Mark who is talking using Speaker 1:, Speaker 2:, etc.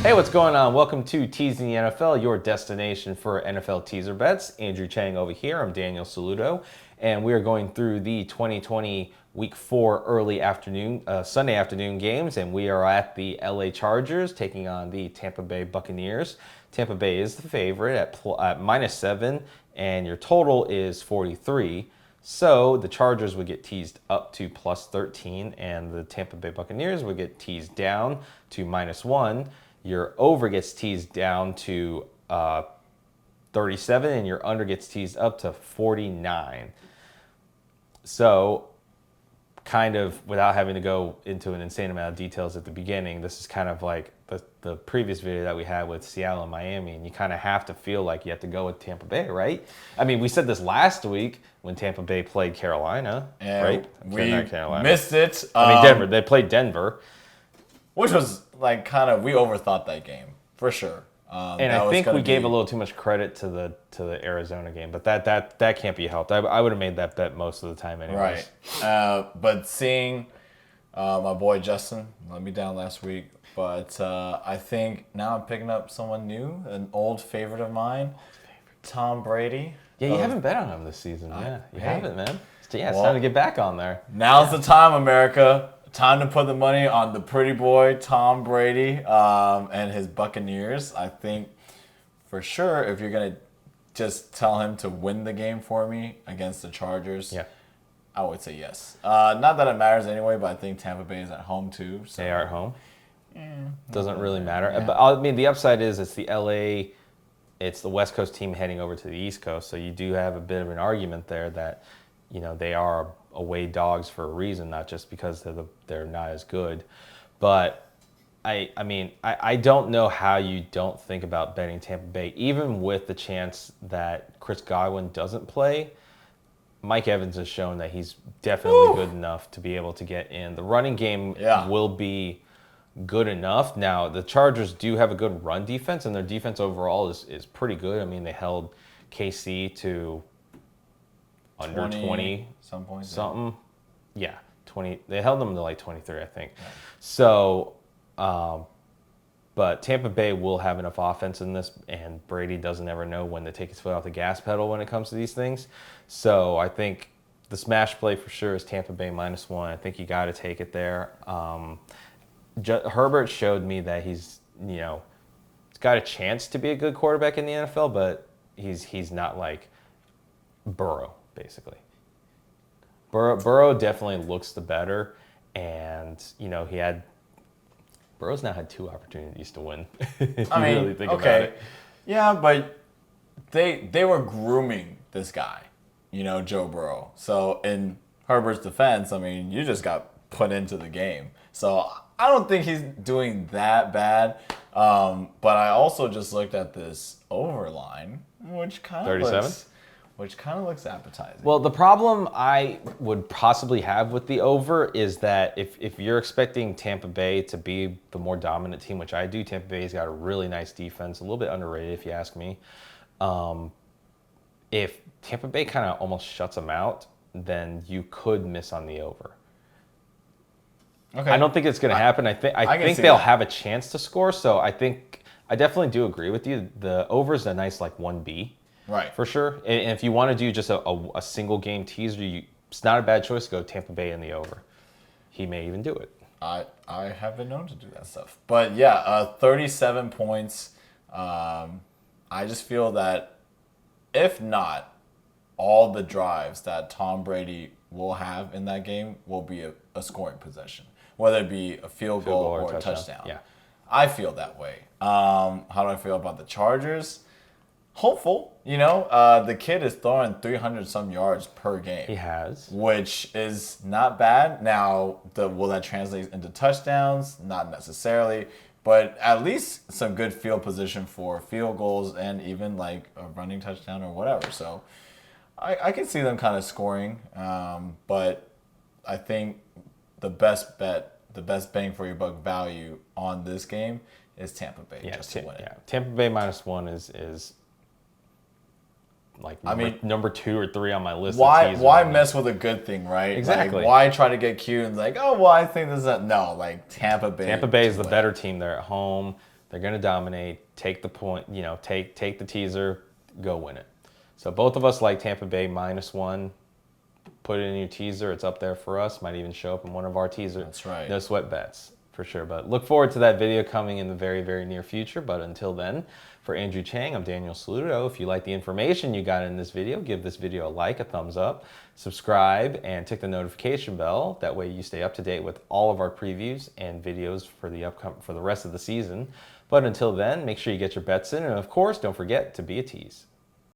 Speaker 1: Hey, what's going on? Welcome to Teasing the NFL, your destination for NFL teaser bets. Andrew Chang over here. I'm Daniel Saludo, and we are going through the 2020 Week 4 early afternoon, Sunday afternoon games, and we are at the LA Chargers taking on the Tampa Bay Buccaneers. Tampa Bay is the favorite at -7, and your total is 43. So the Chargers would get teased up to +13, and the Tampa Bay Buccaneers would get teased down to -1. Your over gets teased down to 37, and your under gets teased up to 49. So, kind of without having to go into an insane amount of details at the beginning, this is kind of like the previous video that we had with Seattle and Miami, and you kind of have to feel like you have to go with Tampa Bay, right? I mean, we said this last week when Tampa Bay played Carolina,
Speaker 2: and
Speaker 1: right?
Speaker 2: We missed it.
Speaker 1: I mean, Denver. They played Denver.
Speaker 2: Which was like kind of, we overthought that game for sure.
Speaker 1: And I think we gave a little too much credit to the Arizona game, but that can't be helped. I would have made that bet most of the time anyways.
Speaker 2: Right. But seeing my boy Justin let me down last week, but I think now I'm picking up someone new, an old favorite of mine, Tom Brady.
Speaker 1: Yeah, you haven't bet on him this season. Yeah, you haven't, man. Yeah, it's time to get back on there.
Speaker 2: Now's the time, America. Time to put the money on the pretty boy, Tom Brady, and his Buccaneers. I think for sure if you're going to just tell him to win the game for me against the Chargers, I would say yes. Not that it matters anyway, but I think Tampa Bay is at home too. So.
Speaker 1: They are at home. Doesn't really matter. Yeah. But I mean, the upside is it's the LA, it's the West Coast team heading over to the East Coast, so you do have a bit of an argument there that, you know, they are away dogs for a reason, not just because they're not as good. But I mean, I don't know how you don't think about betting Tampa Bay, even with the chance that Chris Godwin doesn't play. Mike Evans has shown that he's definitely good enough to be able to get in. The running game will be good enough. Now, the Chargers do have a good run defense, and their defense overall is pretty good. I mean, they held KC to under 20
Speaker 2: some points,
Speaker 1: something. Yeah, 20. They held them to like 23, I think. Yeah. So, but Tampa Bay will have enough offense in this, and Brady doesn't ever know when to take his foot off the gas pedal when it comes to these things. So I think the smash play for sure is Tampa Bay -1. I think you got to take it there. Herbert showed me that he's got a chance to be a good quarterback in the NFL, but he's not like Burrow. Basically, Burrow definitely looks the better, and Burrow's now had 2 opportunities to win. If you really think about it.
Speaker 2: Yeah, but they were grooming this guy, Joe Burrow. So in Herbert's defense, I mean, you just got put into the game. So I don't think he's doing that bad. But I also just looked at this over line, which kind of
Speaker 1: 37.
Speaker 2: Which kind of looks appetizing.
Speaker 1: Well, the problem I would possibly have with the over is that if you're expecting Tampa Bay to be the more dominant team, which I do, Tampa Bay's got a really nice defense, a little bit underrated if you ask me. If Tampa Bay kind of almost shuts them out, then you could miss on the over. Okay. I don't think it's going to happen. I think they'll have a chance to score, so I definitely do agree with you. The over is a nice like 1B.
Speaker 2: Right.
Speaker 1: For sure. And if you want to do just a single game teaser, it's not a bad choice to go Tampa Bay in the over. He may even do it.
Speaker 2: I have been known to do that stuff. But yeah, 37 points. I just feel that if not, all the drives that Tom Brady will have in that game will be a scoring possession, whether it be a field goal or a touchdown.
Speaker 1: Yeah.
Speaker 2: I feel that way. How do I feel about the Chargers? Hopeful, the kid is throwing 300 some yards per game.
Speaker 1: He has,
Speaker 2: which is not bad. Now, will that translate into touchdowns? Not necessarily, but at least some good field position for field goals and even like a running touchdown or whatever. So, I can see them kind of scoring, but I think the best bet, the best bang for your buck value on this game is Tampa Bay just to win it.
Speaker 1: Yeah, Tampa Bay -1 is. Like number 2 or 3 on my list.
Speaker 2: Why mess with a good thing, right?
Speaker 1: Exactly.
Speaker 2: Like, why try to get cute and like, oh well, I think this is no, like Tampa Bay.
Speaker 1: Tampa Bay is the better team. They're at home. They're going to dominate. Take the point. Take the teaser. Go win it. So both of us like Tampa Bay -1. Put it in your teaser. It's up there for us. Might even show up in one of our teasers.
Speaker 2: That's right.
Speaker 1: No sweat bets for sure. But look forward to that video coming in the very, very near future. But until then, for Andrew Chang, I'm Daniel Saludo. If you like the information you got in this video, give this video a like, a thumbs up, subscribe, and tick the notification bell. That way you stay up to date with all of our previews and videos for the rest of the season. But until then, make sure you get your bets in. And of course, don't forget to be a tease.